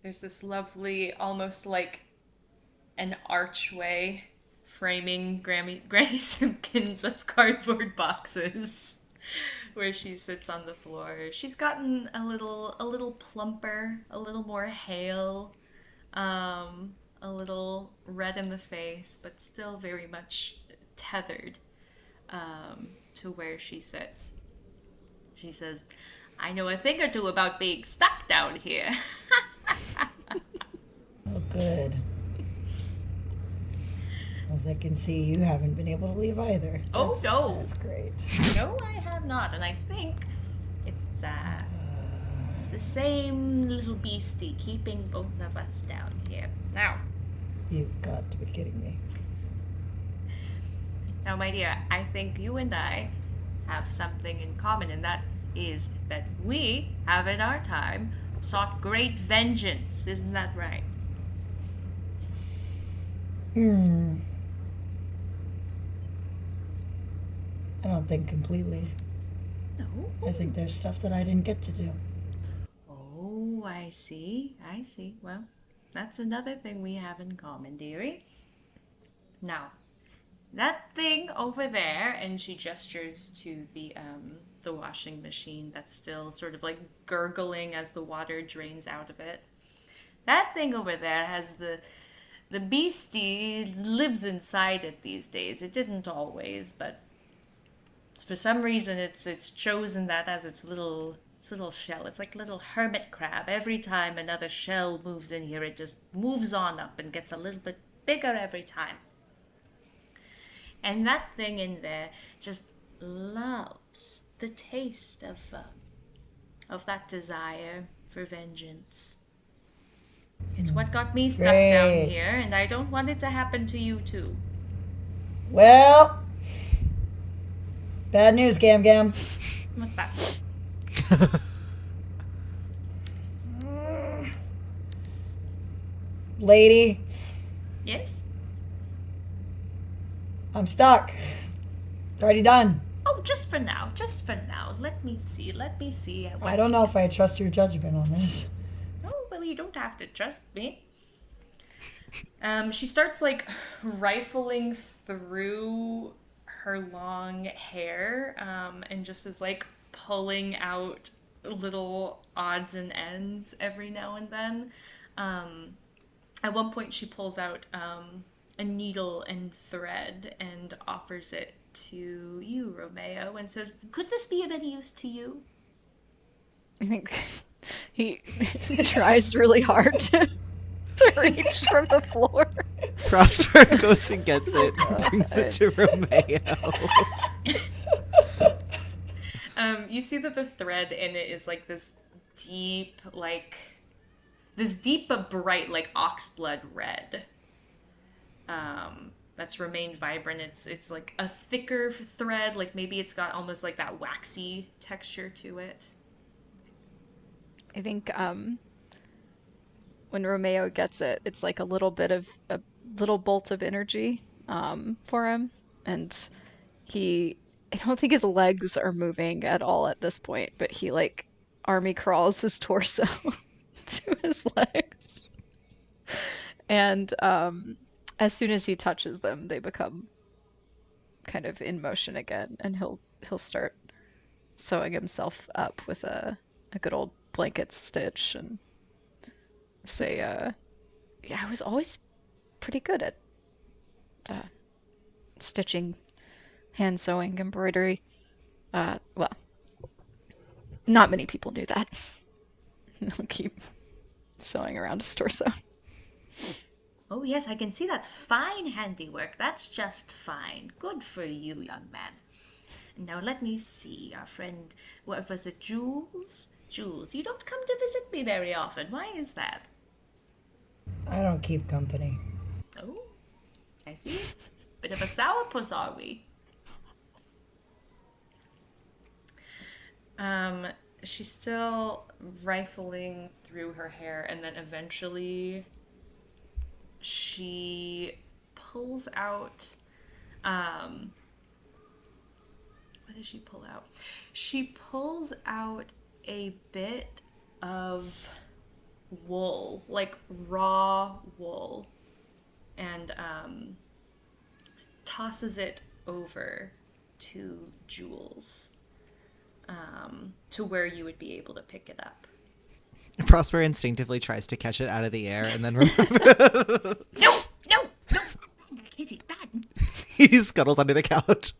Speaker 3: There's this lovely, almost like an archway framing Granny Simpkins of cardboard boxes where she sits on the floor. She's gotten a little plumper, a little more hale, a little red in the face, but still very much tethered to where she sits. She says, "I know a thing or two about being stuck down here."
Speaker 2: Oh, good. As I can see, you haven't been able to leave either.
Speaker 3: Oh, no.
Speaker 2: That's great.
Speaker 3: No, I have not, and I think it's the same little beastie keeping both of us down here. Now,
Speaker 2: You've got to be kidding me.
Speaker 3: Now, my dear, I think you and I have something in common, and that is that we have in our time sought great vengeance. Isn't that right?
Speaker 2: I don't think completely.
Speaker 3: No.
Speaker 2: I think there's stuff that I didn't get to do.
Speaker 3: Oh, I see. Well, that's another thing we have in common, dearie. Now, that thing over there, and she gestures to the washing machine that's still sort of like gurgling as the water drains out of it. That thing over there has the beastie lives inside it these days. It didn't always, but for some reason it's chosen that as its little shell. It's like a little hermit crab. Every time another shell moves in here, it just moves on up and gets a little bit bigger every time. And that thing in there just loves the taste of that desire for vengeance. It's what got me stuck down here, and I don't want it to happen to you too.
Speaker 2: Well, bad news, Gam Gam.
Speaker 3: What's that?
Speaker 2: Lady,
Speaker 3: Yes?
Speaker 2: I'm stuck. It's already done.
Speaker 3: Oh, just for now. Let me see.
Speaker 2: I don't know if I trust your judgment on this.
Speaker 3: Oh, well, you don't have to trust me. She starts, like, rifling through her long hair, and just is, like, pulling out little odds and ends every now and then. At one point, she pulls out a needle and thread and offers it to you, Romeo, and says, "Could this be of any use to you?"
Speaker 4: I think he tries really hard to reach from the floor.
Speaker 1: Prosper goes and gets it and brings it to Romeo.
Speaker 3: You see that the thread in it is like this deep, like this deep but bright, like oxblood red. That's remained vibrant. It's like a thicker thread, like maybe it's got almost like that waxy texture to it.
Speaker 4: I think when Romeo gets it, it's like a little bit of a little bolt of energy for him, and I don't think his legs are moving at all at this point, but he like army crawls his torso to his legs, and as soon as he touches them, they become kind of in motion again, and he'll start sewing himself up with a good old blanket stitch and say, yeah, I was always pretty good at stitching, hand sewing, embroidery. Well, not many people knew that. He'll keep sewing around his torso.
Speaker 3: Oh yes, I can see that's fine handiwork. That's just fine. Good for you, young man. Now let me see, our friend, what was it, Jules? Jules, you don't come to visit me very often. Why is that?
Speaker 2: I don't keep company.
Speaker 3: Oh, I see. Bit of a sourpuss, are we? She's still rifling through her hair, and then eventually she pulls out, what does she pull out? She pulls out a bit of wool, like raw wool, and tosses it over to Jules, to where you would be able to pick it up.
Speaker 1: Prosper instinctively tries to catch it out of the air and then
Speaker 3: No, Kitty, bad.
Speaker 1: he scuttles under the couch.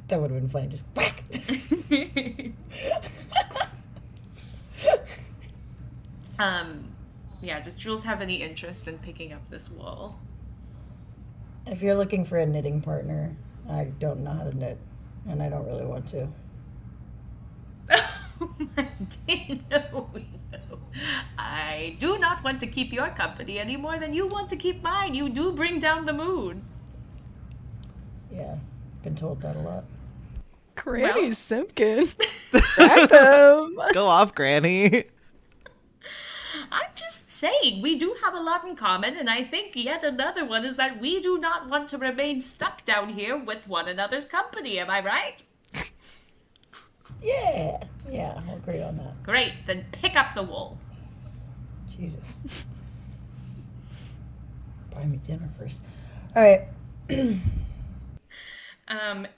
Speaker 2: That would have been funny. Just whack.
Speaker 3: Yeah, does Jules have any interest in picking up this wool?
Speaker 2: If you're looking for a knitting partner, I don't know how to knit, and I don't really want to.
Speaker 3: Oh my dear, no. I do not want to keep your company any more than you want to keep mine. You do bring down the mood.
Speaker 2: Yeah, been told that a lot.
Speaker 4: Granny Simpkin. Back them.
Speaker 1: Go off, Granny.
Speaker 3: I'm just saying, we do have a lot in common, and I think yet another one is that we do not want to remain stuck down here with one another's company. Am I right?
Speaker 2: Yeah, I'll agree on that.
Speaker 3: Great, then pick up the wool.
Speaker 2: Jesus. Buy me dinner first. All right.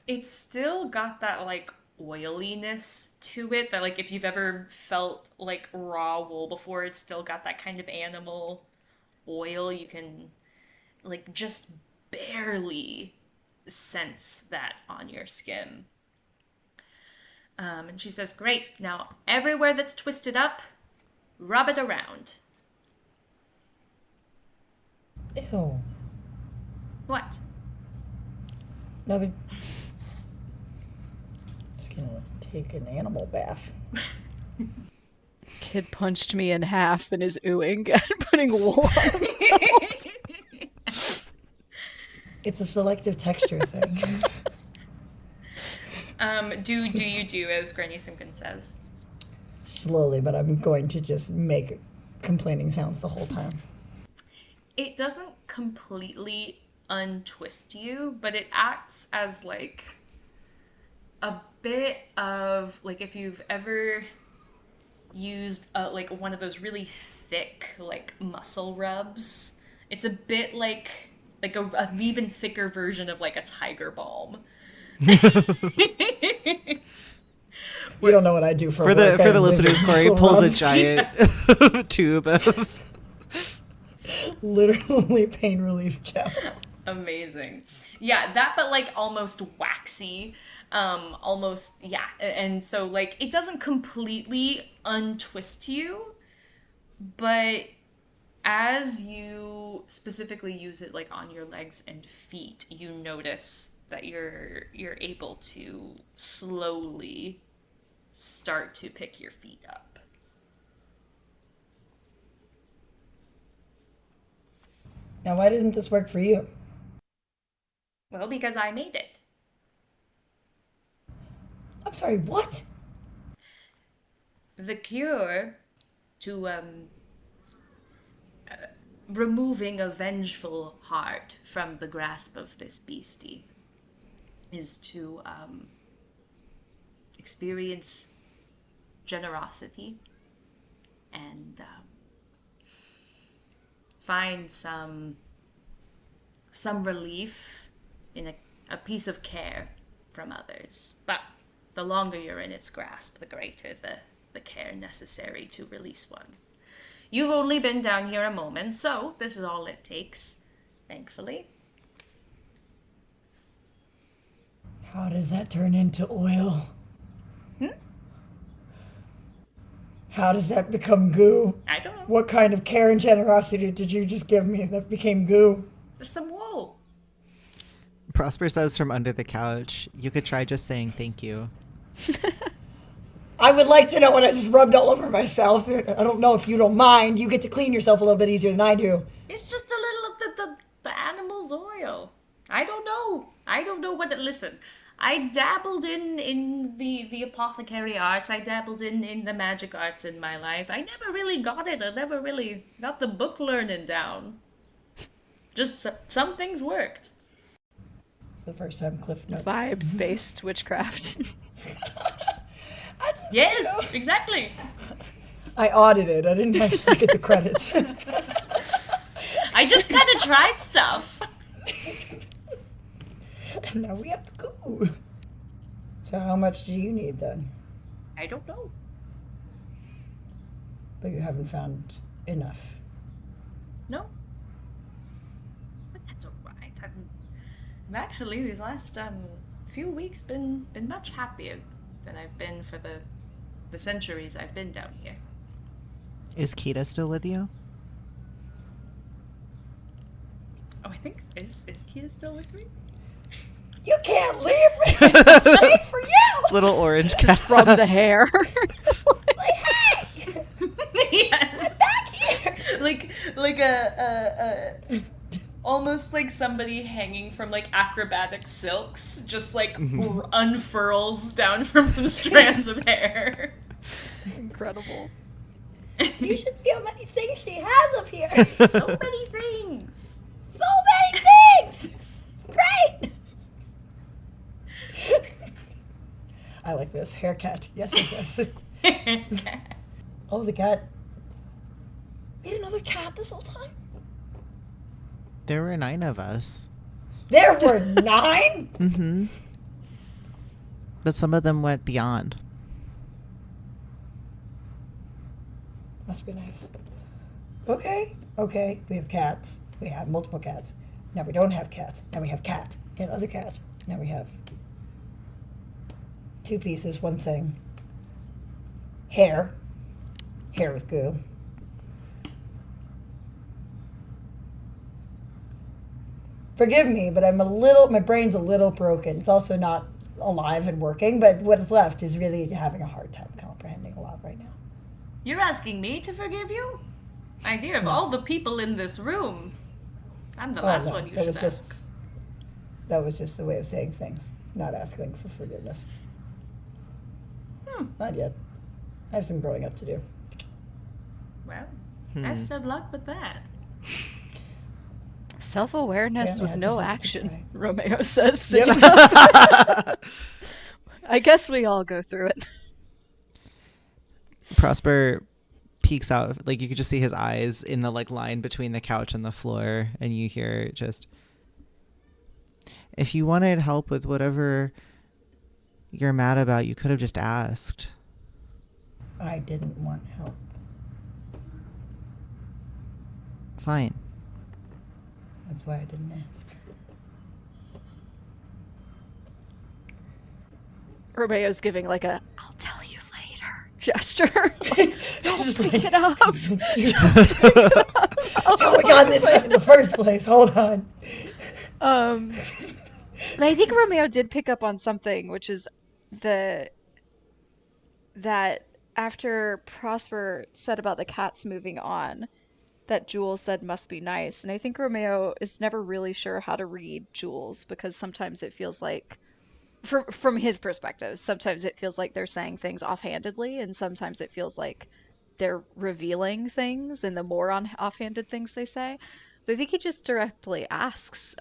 Speaker 3: It's still got that, like, oiliness to it that, like, if you've ever felt, like, raw wool before, it's still got that kind of animal oil. You can, like, just barely sense that on your skin. And she says, great, now everywhere that's twisted up, rub it around.
Speaker 2: Ew.
Speaker 3: What?
Speaker 2: Nothing. Just gonna take an animal bath.
Speaker 4: Kid punched me in half and is oohing and putting wool on.
Speaker 2: It's a selective texture thing.
Speaker 3: Do you do as Granny Simpkin says?
Speaker 2: Slowly, but I'm going to just make complaining sounds the whole time.
Speaker 3: It doesn't completely untwist you, but it acts as like a bit of, like, if you've ever used like one of those really thick like muscle rubs, it's a bit like an even thicker version of like a tiger balm.
Speaker 2: You don't know what I do for
Speaker 1: the
Speaker 2: work.
Speaker 1: listeners, Kory pulls a giant tube of
Speaker 2: literally pain relief gel.
Speaker 3: Amazing. Yeah, that, but like almost waxy. Almost, yeah. And so like it doesn't completely untwist you, but as you specifically use it like on your legs and feet, you notice that you're able to slowly start to pick your feet up.
Speaker 2: Now, why didn't this work for you?
Speaker 3: Well, because I made it.
Speaker 2: I'm sorry, what?
Speaker 3: The cure to removing a vengeful heart from the grasp of this beastie is to experience generosity and find some relief in a piece of care from others. But the longer you're in its grasp, the greater the care necessary to release one. You've only been down here a moment, so this is all it takes, thankfully.
Speaker 2: How does that turn into oil? How does that become goo?
Speaker 3: I don't know.
Speaker 2: What kind of care and generosity did you just give me that became goo?
Speaker 3: Just some wool.
Speaker 1: Prosper says from under the couch, you could try just saying thank you.
Speaker 2: I would like to know what I just rubbed all over myself. I don't know if you don't mind. You get to clean yourself a little bit easier than I do.
Speaker 3: It's just a little of the animal's oil. I don't know. I don't know what it... Listen, I dabbled in the apothecary arts. I dabbled in the magic arts in my life. I never really got it. I never really got the book learning down. Just some things worked.
Speaker 2: It's the first time Cliff Notes.
Speaker 4: Vibes-based witchcraft.
Speaker 3: Yes, exactly.
Speaker 2: I audited. I didn't actually get the credits.
Speaker 3: I just kind of tried stuff.
Speaker 2: And now we have to go. So how much do you need then?
Speaker 3: I don't know.
Speaker 2: But you haven't found enough.
Speaker 3: No. But that's alright. I've actually, these last few weeks been much happier than I've been for the centuries I've been down here.
Speaker 1: Is Kita still with you?
Speaker 3: Oh, I think is Kia still with me?
Speaker 2: You can't leave me! It's made for you!
Speaker 1: Little orange cat.
Speaker 4: Just from the hair.
Speaker 2: Like, hey!
Speaker 3: Yes.
Speaker 2: Back here!
Speaker 3: Like a almost like somebody hanging from like acrobatic silks, just like unfurls down from some strands of hair.
Speaker 4: Incredible.
Speaker 2: You should see how many things she has up here.
Speaker 3: So many things.
Speaker 2: So many things! Great! I like this. Haircut. Yes, yes, yes. Oh, the cat. We had another cat this whole time?
Speaker 1: There were 9 of us.
Speaker 2: There were 9?
Speaker 1: Mm-hmm. But some of them went beyond.
Speaker 2: Must be nice. Okay. We have cats. We have multiple cats. Now we don't have cats. Now we have cat and other cat. Now we have 2 pieces, 1 thing. Hair. Hair with goo. Forgive me, but my brain's a little broken. It's also not alive and working, but what's left is really having a hard time comprehending a lot right now.
Speaker 3: You're asking me to forgive you? My dear, of all the people in this room, I'm the last one you should ask.
Speaker 2: That was just a way of saying things, not asking for forgiveness. Not yet. I have some growing up to do.
Speaker 3: Well, best of luck with that.
Speaker 4: Self-awareness
Speaker 2: Yeah,
Speaker 4: with
Speaker 2: I
Speaker 4: no
Speaker 2: just like to
Speaker 4: action,
Speaker 2: try.
Speaker 4: Romeo says.
Speaker 2: Yep.
Speaker 4: I guess we all go through it.
Speaker 1: Prosper peeks out, like you could just see his eyes in the like line between the couch and the floor, and you hear just, if you wanted help with whatever you're mad about, you could have just asked.
Speaker 2: I didn't want help.
Speaker 1: Fine.
Speaker 2: That's why I didn't ask.
Speaker 4: Romeo's giving like a "I'll tell you later" gesture. Don't
Speaker 2: Just
Speaker 4: pick
Speaker 2: like-
Speaker 4: it up.
Speaker 2: That's how we got in this mess in the first place. Hold on.
Speaker 4: I think Romeo did pick up on something, which is the that after Prosper said about the cats moving on, that Jules said must be nice. And I think Romeo is never really sure how to read Jules because sometimes it feels like, from his perspective, sometimes it feels like they're saying things offhandedly, and sometimes it feels like they're revealing things in the more on offhanded things they say. So I think he just directly asks,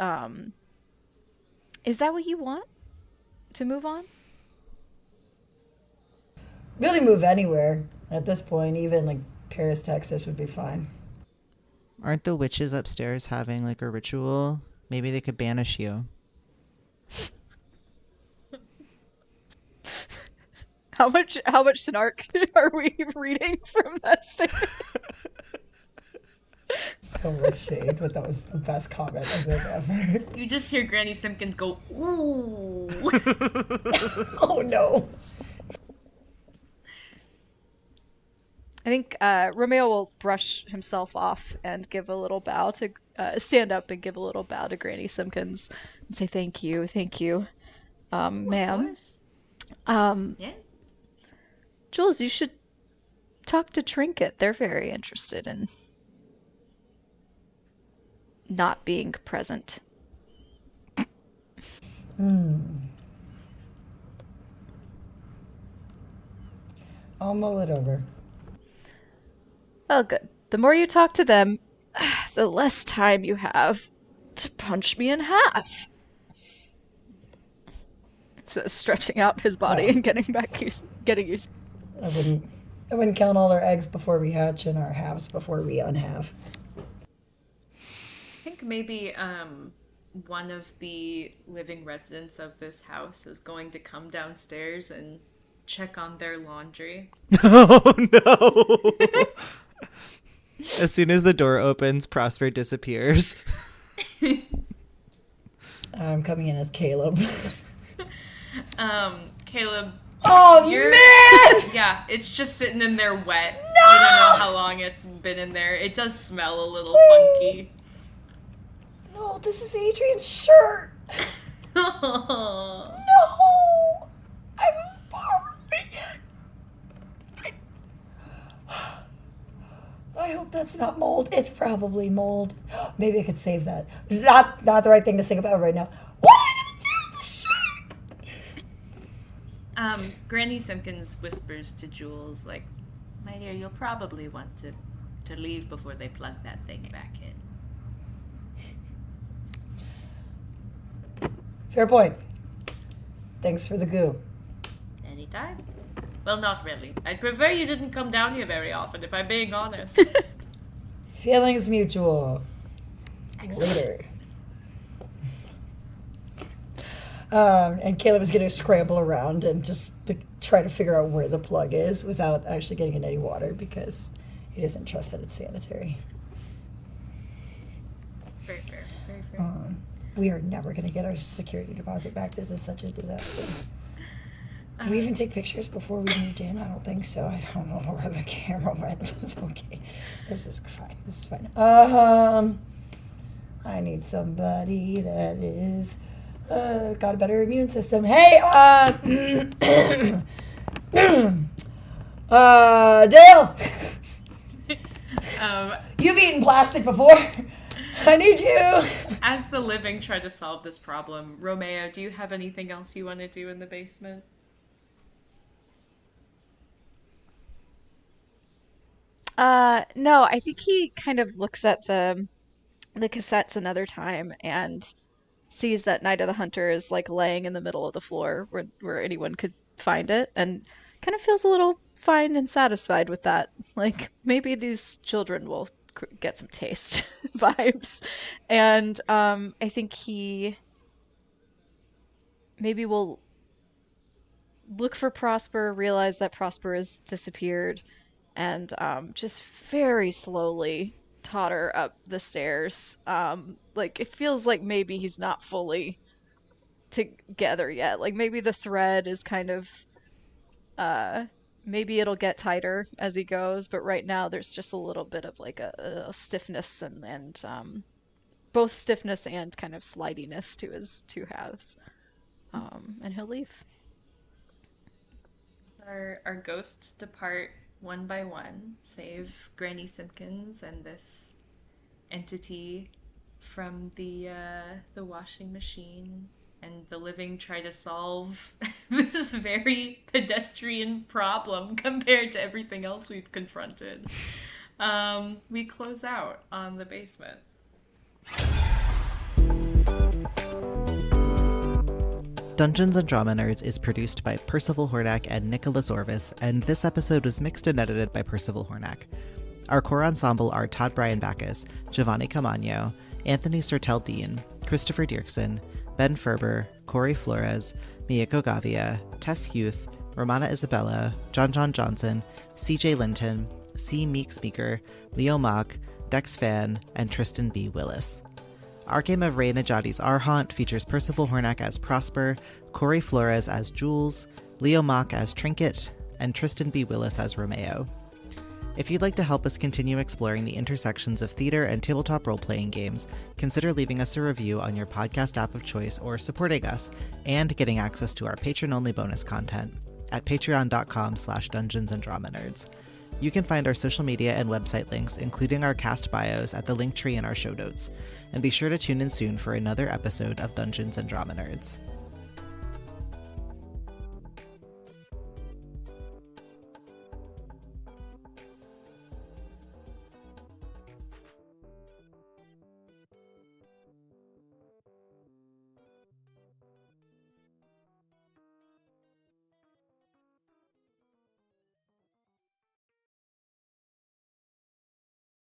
Speaker 4: "Is that what you want to move on?"
Speaker 2: Really move anywhere at this point. Even like Paris, Texas would be fine.
Speaker 1: Aren't the witches upstairs having like a ritual? Maybe they could banish you.
Speaker 4: How much snark are we reading from that statement?
Speaker 2: So much shade, but that was the best comment I think ever.
Speaker 3: You just hear Granny Simpkins go, ooh.
Speaker 2: Oh no.
Speaker 4: I think Romeo will brush himself off and give a little bow to stand up and give a little bow to Granny Simpkins and say thank you,
Speaker 3: Of
Speaker 4: ma'am.
Speaker 3: course. Yeah.
Speaker 4: Jules, you should talk to Trinket. They're very interested in not being present.
Speaker 2: I'll mull it over.
Speaker 4: Well, good. The more you talk to them, the less time you have to punch me in half. So stretching out his body and getting used.
Speaker 2: I wouldn't count all our eggs before we hatch and our halves before we unhalve.
Speaker 3: I think maybe one of the living residents of this house is going to come downstairs and check on their laundry.
Speaker 1: Oh no! As soon as the door opens, Prosper disappears.
Speaker 2: I'm coming in as Caleb.
Speaker 3: Caleb.
Speaker 2: Oh man!
Speaker 3: Yeah, it's just sitting in there wet. No! You don't know how long it's been in there. It does smell a little funky.
Speaker 2: No, this is Adrian's shirt. No! I was borrowing it. I hope that's not mold. It's probably mold. Maybe I could save that. Not the right thing to think about right now. What am I gonna do with this shirt?
Speaker 3: Granny Simpkins whispers to Jules, like, my dear, you'll probably want to leave before they plug that thing back in.
Speaker 2: Fair point. Thanks for the goo.
Speaker 3: Anytime. Well, not really. I'd prefer you didn't come down here very often, if I'm being honest.
Speaker 2: Feelings mutual. Later. And Caleb is going to scramble around and just try to figure out where the plug is without actually getting in any water because he doesn't trust that it's sanitary.
Speaker 3: Very fair. Very fair.
Speaker 2: We are never going to get our security deposit back. This is such a disaster. Do we even take pictures before we moved in? I don't think so. I don't know where the camera went. It's okay. This is fine. This is fine. I need somebody that is got a better immune system. Hey, Dale. You've eaten plastic before. I need you.
Speaker 3: As the living try to solve this problem, Romeo, do you have anything else you want to do in the basement?
Speaker 4: No, I think he kind of looks at the cassettes another time and sees that Night of the Hunter is like laying in the middle of the floor where anyone could find it and kind of feels a little fine and satisfied with that. Like maybe these children will get some taste vibes. And I think he maybe will look for Prosper, realize that Prosper has disappeared, and just very slowly totter up the stairs. Like it feels like maybe he's not fully together yet. Like maybe the thread is kind of maybe it'll get tighter as he goes, but right now there's just a little bit of like a stiffness and both stiffness and kind of slidiness to his two halves. And he'll leave.
Speaker 3: Our ghosts depart one by one, save Granny Simpkins and this entity from the washing machine, and the living try to solve this very pedestrian problem compared to everything else we've confronted. We close out on the basement.
Speaker 1: Dungeons & Drama Nerds is produced by Percival Hornak and Nicholas Orvis, and this episode was mixed and edited by Percival Hornak. Our core ensemble are Todd Backus, Jovane Caamano, Anthony Sertel Dean, Christopher Diercksen, Ben Ferber, Kory Flores, Mieko Gavia, Tess Huth, Romana Isabella, John Johnson, CJ Linton, C. Meaks Meaker, Leo Mock, Dex Phan, and Tristan B. Willis. Our game of Nedjadi's Our Haunt features Percival Hornak as Prosper, Kory Flores as Jules, Leo Mock as Trinket, and Tristan B. Willis as Romeo. If you'd like to help us continue exploring the intersections of theater and tabletop role-playing games, consider leaving us a review on your podcast app of choice or supporting us and getting access to our patron-only bonus content at patreon.com/dungeonsanddramanerds. You can find our social media and website links, including our cast bios, at the link tree in our show notes. And be sure to tune in soon for another episode of Dungeons and Drama Nerds.